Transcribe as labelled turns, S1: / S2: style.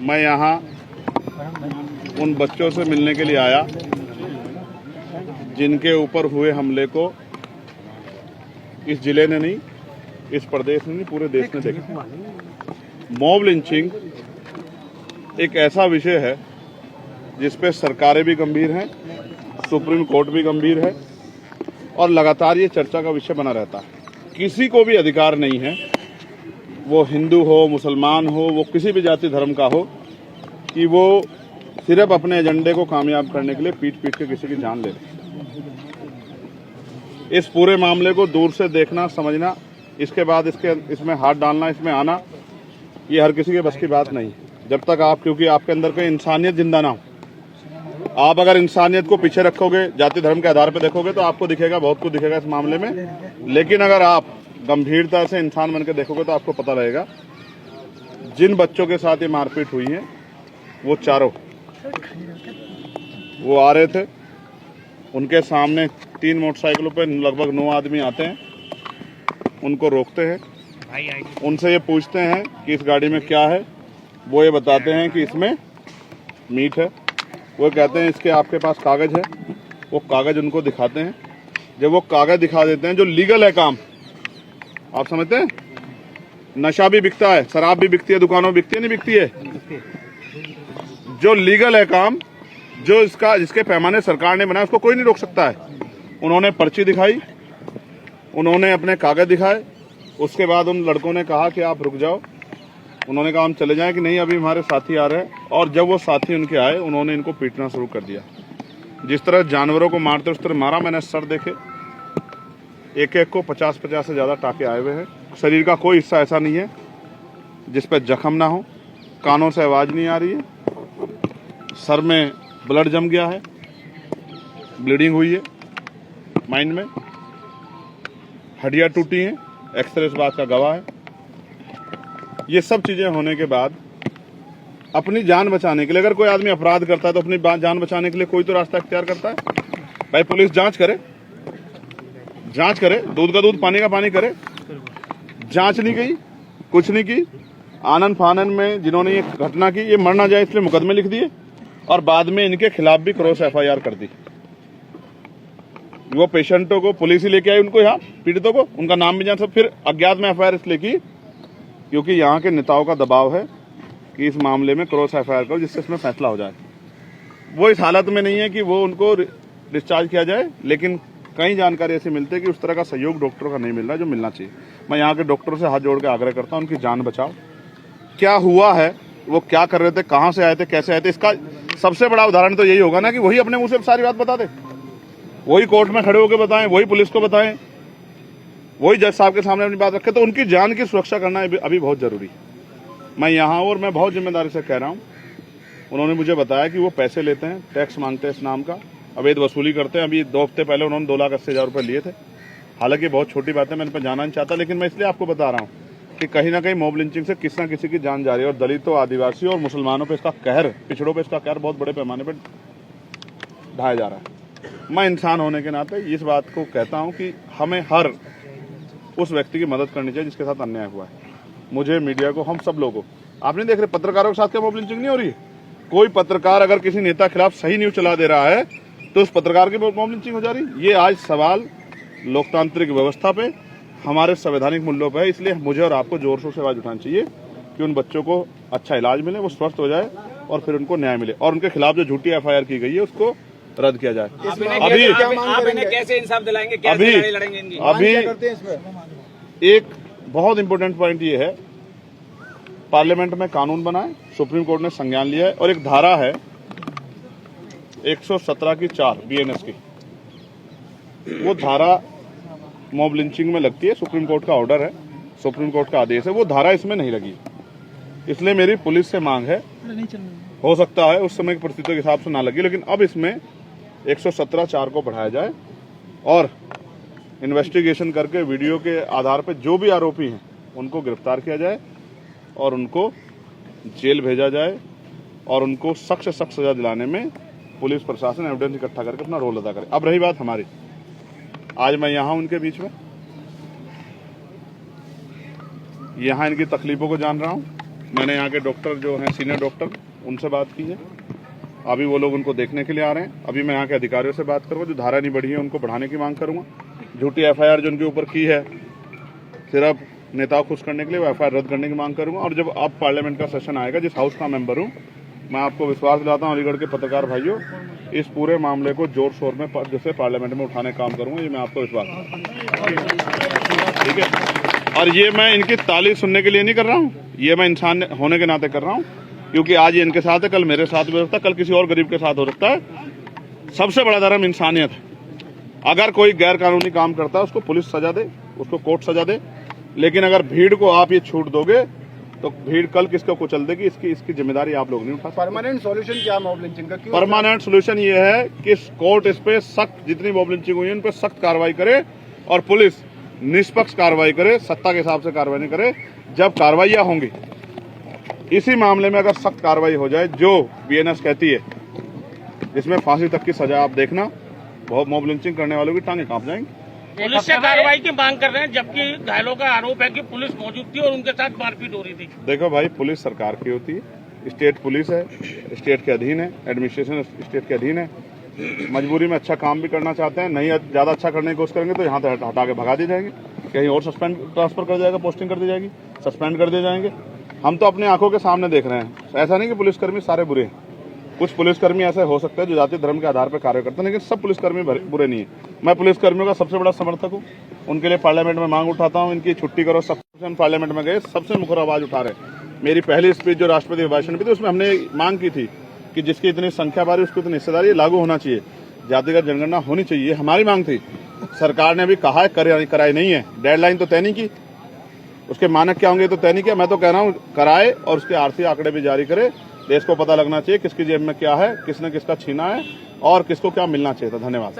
S1: मैं यहाँ उन बच्चों से मिलने के लिए आया जिनके ऊपर हुए हमले को इस जिले ने नहीं, इस प्रदेश ने नहीं, पूरे देश ने देखा। मॉब लिंचिंग एक ऐसा विषय है जिस पे सरकारें भी गंभीर हैं, सुप्रीम कोर्ट भी गंभीर है और लगातार ये चर्चा का विषय बना रहता है। किसी को भी अधिकार नहीं है, वो हिंदू हो, मुसलमान हो, वो किसी भी जाति धर्म का हो, कि वो सिर्फ अपने एजेंडे को कामयाब करने के लिए पीट पीट के किसी की जान ले ले। इस पूरे मामले को दूर से देखना, समझना, इसके बाद इसमें हाथ डालना, इसमें आना, ये हर किसी के बस की बात नहीं। जब तक आप, क्योंकि आपके अंदर कोई इंसानियत जिंदा ना हो, आप अगर इंसानियत को पीछे रखोगे, जाति धर्म के आधार पर देखोगे, तो आपको दिखेगा, बहुत कुछ दिखेगा इस मामले में। लेकिन अगर आप गंभीरता से इंसान बन के देखोगे तो आपको पता लगेगा जिन बच्चों के साथ ये मारपीट हुई है वो चारों, वो आ रहे थे, उनके सामने 3 मोटरसाइकिलों पे लगभग 9 आदमी आते हैं, उनको रोकते हैं, उनसे ये पूछते हैं कि इस गाड़ी में क्या है। वो ये बताते हैं कि इसमें मीट है। वो कहते हैं इसके आपके पास कागज है। वो कागज उनको दिखाते हैं। जब वो कागज दिखा देते हैं, जो लीगल है काम, आप समझते हैं, नशा भी बिकता है, शराब भी बिकती है, दुकानों बिकती है, नहीं बिकती है, जो लीगल है काम, जो इसका जिसके पैमाने सरकार ने बनाया, उसको कोई नहीं रोक सकता है। उन्होंने पर्ची दिखाई, उन्होंने अपने कागज दिखाए। उसके बाद उन लड़कों ने कहा कि आप रुक जाओ। उन्होंने कहा हम चले जाएं कि नहीं, अभी हमारे साथी आ रहे हैं। और जब वो साथी उनके आए, उन्होंने इनको पीटना शुरू कर दिया। जिस तरह जानवरों को मारते उस तरह मारा। मैंने सर देखे, एक एक को 50-50 से ज्यादा टाके आए हुए हैं। शरीर का कोई हिस्सा ऐसा नहीं है जिस पर जख्म ना हो। कानों से आवाज नहीं आ रही है, सर में ब्लड जम गया है, ब्लीडिंग हुई है, माइंड में हड्डियां टूटी हैं, एक्सरे इस बात का गवाह है। ये सब चीजें होने के बाद अपनी जान बचाने के लिए, अगर कोई आदमी अपराध करता है तो अपनी जान बचाने के लिए कोई तो रास्ता इख्तियार करता है। भाई पुलिस जांच करे, दूध का दूध, पानी का पानी करे। जांच नहीं की, कुछ नहीं की। आनन फानन में जिन्होंने ये घटना की, ये मर ना जाए इसलिए मुकदमे लिख दिए और बाद में इनके खिलाफ भी क्रॉस FIR कर दी। वो पेशेंटों को पुलिस ही लेके आई, उनको यहाँ पीड़ितों को, उनका नाम भी जान सब, फिर अज्ञात में FIR इसलिए की क्योंकि यहाँ के नेताओं का दबाव है कि इस मामले में क्रॉस FIR करो जिससे इसमें फैसला हो जाए। वो इस हालत में नहीं है कि वो उनको डिस्चार्ज किया जाए, लेकिन कई जानकारी ऐसी मिलती है कि उस तरह का सहयोग डॉक्टरों का नहीं मिल रहा है जो मिलना चाहिए। मैं यहाँ के डॉक्टरों से हाथ जोड़ के आग्रह करता हूँ, उनकी जान बचाओ। क्या हुआ है, वो क्या कर रहे थे, कहाँ से आए थे, कैसे आए थे, इसका सबसे बड़ा उदाहरण तो यही होगा ना कि वही अपने मुंह से सारी बात बता दे, वही कोर्ट में खड़े होकर बताएं, वही पुलिस को बताएं, वही जज साहब के सामने अपनी बात रखें। तो उनकी जान की सुरक्षा करना अभी बहुत जरूरी है। मैं यहाँ और मैं बहुत जिम्मेदारी से कह रहा हूँ। उन्होंने मुझे बताया कि वो पैसे लेते हैं, टैक्स मांगते हैं, इस नाम का अवैध वसूली करते हैं। अभी 2 हफ्ते पहले उन्होंने 2,80,000 रुपये लिए थे। हालांकि बहुत छोटी बात है, मैं इन पर जाना नहीं चाहता, लेकिन मैं इसलिए आपको बता रहा हूँ कि कहीं ना कहीं मॉब लिंचिंग से किसी न किसी की जान जा रही है। और दलितों, आदिवासियों और मुसलमानों पर इसका कहर, पिछड़ों पर इसका कहर बहुत बड़े पैमाने पर ढाया जा रहा है। मैं इंसान होने के नाते इस बात को कहता हूँ कि हमें हर उस व्यक्ति की मदद करनी चाहिए जिसके साथ अन्याय हुआ है। मुझे, मीडिया को, हम सब लोगों को, आप नहीं देख रहे पत्रकारों के साथ क्या मॉब लिंचिंग नहीं हो रही है? कोई पत्रकार अगर किसी नेता के खिलाफ सही न्यूज चला दे रहा है तो उस पत्रकार की मॉब लिंचिंग हो जा रही है। ये आज सवाल लोकतांत्रिक व्यवस्था पे, हमारे संवैधानिक मूल्यों पर है। इसलिए मुझे और आपको जोर शोर से आवाज उठानी चाहिए कि उन बच्चों को अच्छा इलाज मिले, वो स्वस्थ हो जाए और फिर उनको न्याय मिले, और उनके खिलाफ जो झूठी FIR की गई है उसको रद्द किया जाए।
S2: अभी कैसे इंसाफ दिलाएंगे, कैसे लड़ेंगे इनकी?
S1: अभी एक बहुत इंपॉर्टेंट पॉइंट ये है, पार्लियामेंट में कानून बना है, सुप्रीम कोर्ट ने संज्ञान लिया है, और एक धारा है 117 की 4 BNS की, वो धारा मॉब लिंचिंग में लगती है। सुप्रीम कोर्ट का ऑर्डर है, सुप्रीम कोर्ट का आदेश है, वो धारा इसमें नहीं लगी। इसलिए मेरी पुलिस से मांग है, हो सकता है उस समय की परिस्थितियों के हिसाब से ना लगी, लेकिन अब इसमें 117(4) को बढ़ाया जाए और इन्वेस्टिगेशन करके वीडियो के आधार पर जो भी आरोपी हैं उनको गिरफ्तार किया जाए और उनको जेल भेजा जाए और उनको सख्त से सख्त सजा दिलाने में पुलिस प्रशासन एविडेंस इकट्ठा करके अपना रोल अदा करे। अब रही बात हमारी, आज मैं यहाँ उनके बीच में, यहाँ इनकी तकलीफों को जान रहा हूँ, मैंने यहाँ के डॉक्टर जो हैं सीनियर डॉक्टर उनसे बात की है। अभी वो लोग उनको देखने के लिए आ रहे हैं। अभी मैं यहाँ के अधिकारियों से बात करूँगा, जो धारा नहीं बढ़ी है उनको बढ़ाने की मांग करूँगा। झूठी FIR जो उनके ऊपर की है सिर्फ नेताओं खुश करने के लिए, वो FIR रद्द करने की मांग करूँगा। और जब अब पार्लियामेंट का सेशन आएगा, जिस हाउस का मेंबर हूँ, मैं आपको विश्वास दिलाता हूँ अलीगढ़ के पत्रकार भाइयों, इस पूरे मामले को जोर शोर में जैसे पार्लियामेंट में उठाने का काम करूँगा। ये मैं आपको विश्वास ठीक है। और ये मैं इनकी ताली सुनने के लिए नहीं कर रहा हूँ, ये मैं इंसान होने के नाते कर रहा हूँ, क्योंकि आज ये इनके साथ है, कल मेरे साथ भी हो सकता है, कल किसी और गरीब के साथ हो सकता है। सबसे बड़ा धर्म इंसानियत है। अगर कोई गैर कानूनी काम करता है उसको पुलिस सजा दे, उसको कोर्ट सजा दे, लेकिन अगर भीड़ को आप ये छूट दोगे तो भीड़ कल किसको कुचल देगी, इसकी जिम्मेदारी आप लोग नहीं उठा।
S3: परमानेंट सॉल्यूशन क्या मॉब लिंचिंग का? क्यों
S1: परमानेंट सॉल्यूशन ये है कि कोर्ट इस पे सख्त, जितनी मॉब लिंचिंग हुई है उन पे सख्त कार्रवाई करे और पुलिस निष्पक्ष कार्रवाई करे, सत्ता के हिसाब से कार्रवाई नहीं करे। जब कार्रवाइयां होंगी इसी मामले में अगर सख्त कार्रवाई हो जाए, जो BNS कहती है, जिसमें फांसी तक की सजा, आप देखना बहुत मॉब लिंचिंग करने वालों की टांगें कांप जाएंगी।
S4: पुलिस से कार्रवाई की मांग कर रहे हैं, जबकि घायलों का आरोप है कि पुलिस मौजूद थी और उनके साथ मारपीट हो रही थी।
S1: देखो भाई, पुलिस सरकार की होती है, स्टेट पुलिस है, स्टेट के अधीन है, एडमिनिस्ट्रेशन स्टेट के अधीन है। मजबूरी में अच्छा काम भी करना चाहते हैं, नहीं ज्यादा अच्छा करने की कोशिश करेंगे तो यहाँ से हटा के भगा दिए जाएंगे, कहीं और सस्पेंड ट्रांसफर कर जाएगा, पोस्टिंग कर दी जाएगी, सस्पेंड कर दिए जाएंगे। हम तो अपनी आंखों के सामने देख रहे हैं। ऐसा नहीं कि पुलिसकर्मी सारे बुरे हैं, कुछ पुलिसकर्मी ऐसे हो सकते हैं जो जाति धर्म के आधार पर कार्य करते हैं, लेकिन सब पुलिसकर्मी बुरे नहीं है। मैं पुलिसकर्मियों का सबसे बड़ा समर्थक हूँ, उनके लिए पार्लियामेंट में मांग उठाता हूँ, इनकी छुट्टी करो। सबसे पार्लियामेंट में गए, सबसे मुखर आवाज उठा रहे। मेरी पहली स्पीच जो राष्ट्रपति भाषण भी थी उसमें हमने मांग की थी कि जिसकी इतनी संख्या बारी उसकी इतनी हिस्सेदारी लागू होना चाहिए, जातिगत जनगणना होनी चाहिए, हमारी मांग थी। सरकार ने भी कहा है कराई नहीं है, डेडलाइन तो तय नहीं की, उसके मानक क्या होंगे तो तय नहीं किया। मैं तो कह रहा हूँ कराए और उसके आर्थिक आंकड़े भी जारी करे। देश को पता लगना चाहिए किसकी जेब में क्या है, किसने किसका छीना है और किसको क्या मिलना चाहिए था। धन्यवाद।